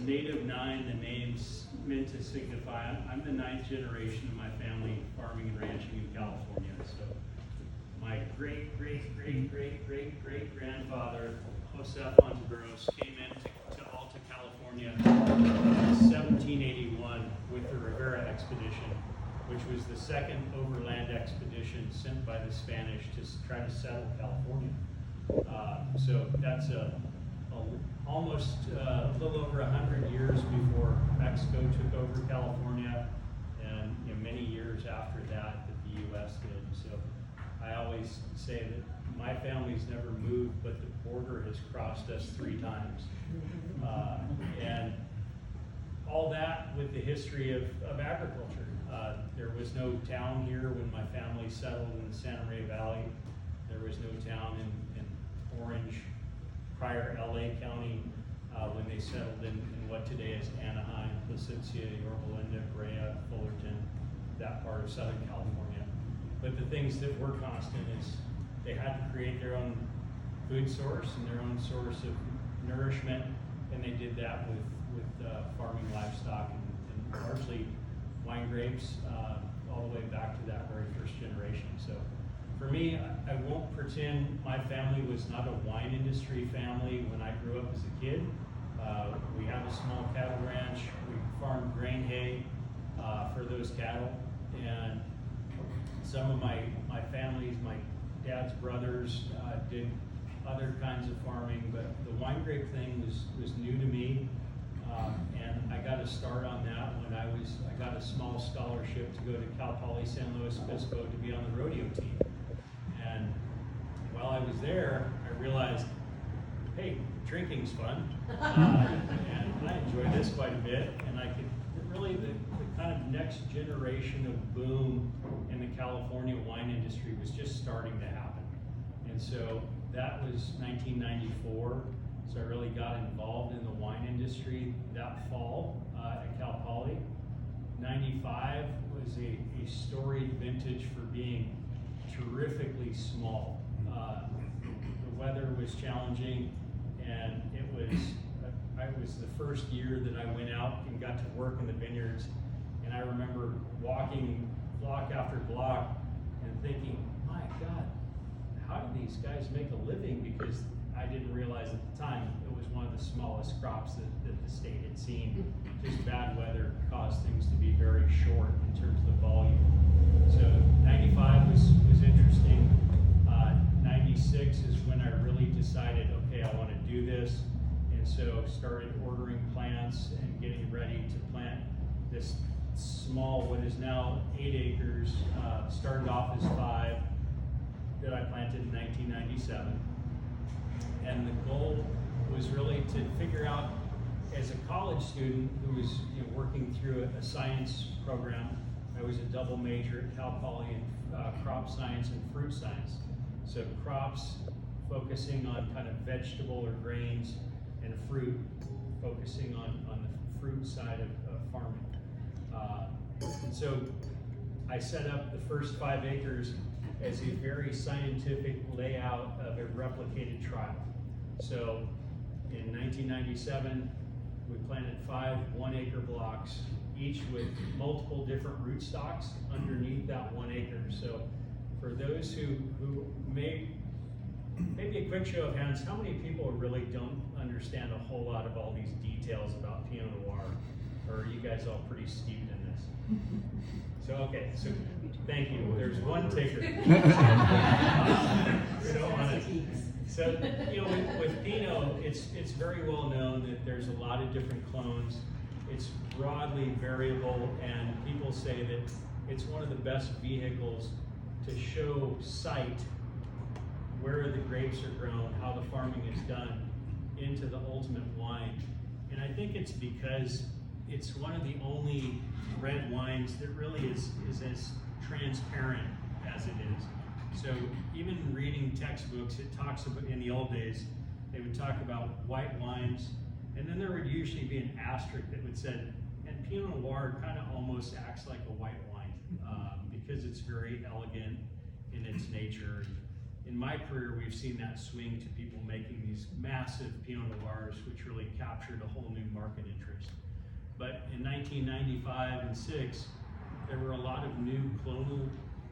Native9, the name's meant to signify, I'm the 9th generation of my family farming and ranching in California. So my great-great-great-great-great-great-grandfather, Joseph Ontiveros, came into Alta California in 1781 with the Rivera expedition, which was the second overland expedition sent by the Spanish to try to settle California. So that's almost a little over 100 years before Mexico took over California, and many years after that the U.S. did. So I always say that my family's never moved, but the border has crossed us 3 times. And all that with the history of agriculture. There was no town here when my family settled in the Santa Maria Valley. There was no town in Orange, prior LA County, when they settled in what today is Anaheim, Placencia, Yorba Linda, Brea, Fullerton, that part of Southern California. But the things that were constant is they had to create their own food source and their own source of nourishment, and they did that with farming livestock and largely wine grapes, all the way back to that very first generation. So for me, I won't pretend my family was not a wine industry family when I grew up as a kid. We had a small cattle ranch. We farmed grain hay for those cattle, and some of my families, my dad's brothers, did other kinds of farming, but the wine grape thing was new to me, and I got a start on that when I got a small scholarship to go to Cal Poly San Luis Obispo to be on the rodeo team. And while I was there, I realized, hey, drinking's fun, and I enjoy this quite a bit, and I could really, the kind of next generation of boom in the California wine industry was just starting to happen. And so that was 1994, so I really got involved in the wine industry that fall at Cal Poly. 95 was a storied vintage for being terrifically small. The weather was challenging, and it was the first year that I went out and got to work in the vineyards, and I remember walking block after block and thinking, my God, how do these guys make a living? Because I didn't realize at the time it was one of the smallest crops that the state had seen. Just bad weather caused things to be very short in terms of the volume. So 95 was interesting. 96 is when I really decided, okay, I want to do this. And so started ordering plants and getting ready to plant this small, what is now 8 acres, started off as 5, that I planted in 1997. And the goal was really to figure out, as a college student who was working through a science program, I was a double major at Cal Poly in crop science and fruit science. So crops focusing on kind of vegetable or grains, and fruit focusing on the fruit side of farming. And so I set up the first 5 acres as a very scientific layout of a replicated trial. So in 1997, we planted 5 1-acre blocks, each with multiple different rootstocks underneath that 1 acre. So for those who maybe a quick show of hands, how many people really don't understand a whole lot of all these details about Pinot Noir? Or are you guys all pretty steeped in this? So, okay, so thank you. There's one taker. So, with Pinot, it's very well known that there's a lot of different clones. It's broadly variable, and people say that it's one of the best vehicles to show sight where the grapes are grown, how the farming is done, into the ultimate wine. And I think it's because it's one of the only red wines that really is as transparent as it is. So even reading textbooks, it talks about, in the old days, they would talk about white wines, and then there would usually be an asterisk that would say, and Pinot Noir kind of almost acts like a white wine because it's very elegant in its nature. In my career, we've seen that swing to people making these massive Pinot Noirs, which really captured a whole new market interest. in 1995 and 6, there were a lot of new clonal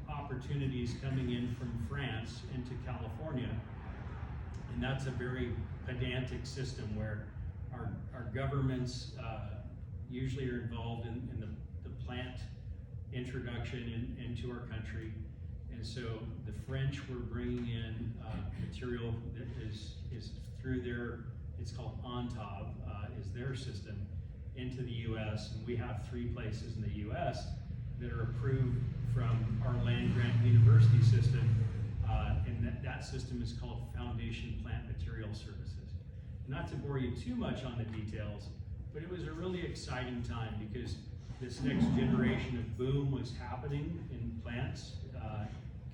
opportunities coming in from France into California. And that's a very pedantic system where our governments usually are involved in the plant introduction into our country. And so the French were bringing in material that is through their, it's called Ontiveros, is their system, into the US. And we have 3 places in the US that are approved from our land grant university system. And that system is called Foundation Plant Material Services. Not to bore you too much on the details, but it was a really exciting time because this next generation of boom was happening in plants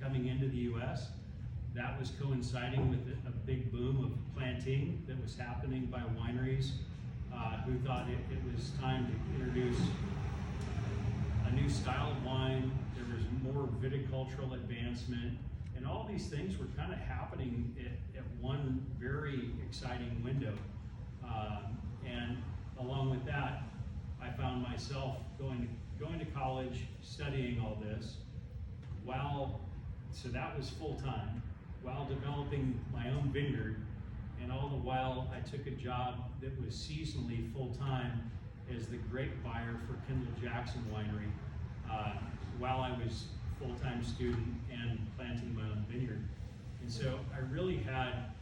coming into the US. That was coinciding with a big boom of planting that was happening by wineries who thought it was time to introduce a new style of wine. There was more viticultural advancement, and all these things were kind of happening at one very exciting window. And along with that, I found myself going to college, studying all this, so that was full time, while developing my own vineyard, and all the while I took a job that was seasonally full time as the grape buyer for Kendall Jackson Winery, while I was full-time student and planting my own vineyard. And so I really had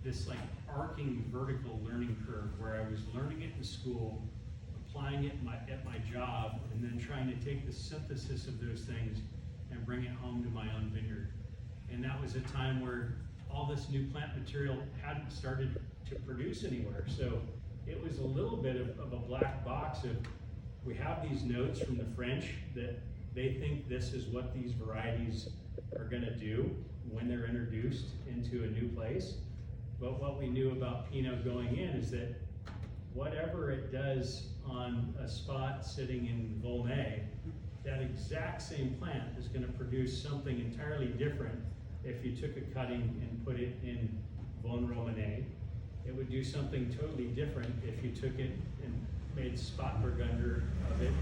this like arcing vertical learning curve where I was learning it in school, applying it at my job, and then trying to take the synthesis of those things and bring it home to my own vineyard. And that was a time where all this new plant material hadn't started to produce anywhere. So it was a little bit of a black box of, we have these notes from the French that they think this is what these varieties are gonna do when they're introduced into a new place. But what we knew about Pinot going in is that whatever it does on a spot sitting in Volnay, that exact same plant is gonna produce something entirely different if you took a cutting and put it in Vosne Romanée. It would do something totally different if you took it and made spot Burgunder of it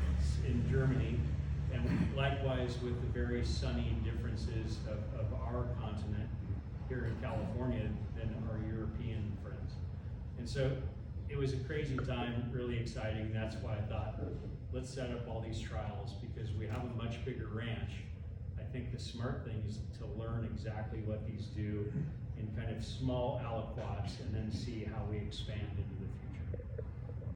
in Germany, and likewise with the very sunny differences of our continent here in California than our European friends. And so it was a crazy time, really exciting. That's why I thought, let's set up all these trials because we have a much bigger ranch. I think the smart thing is to learn exactly what these do in kind of small aliquots and then see how we expand and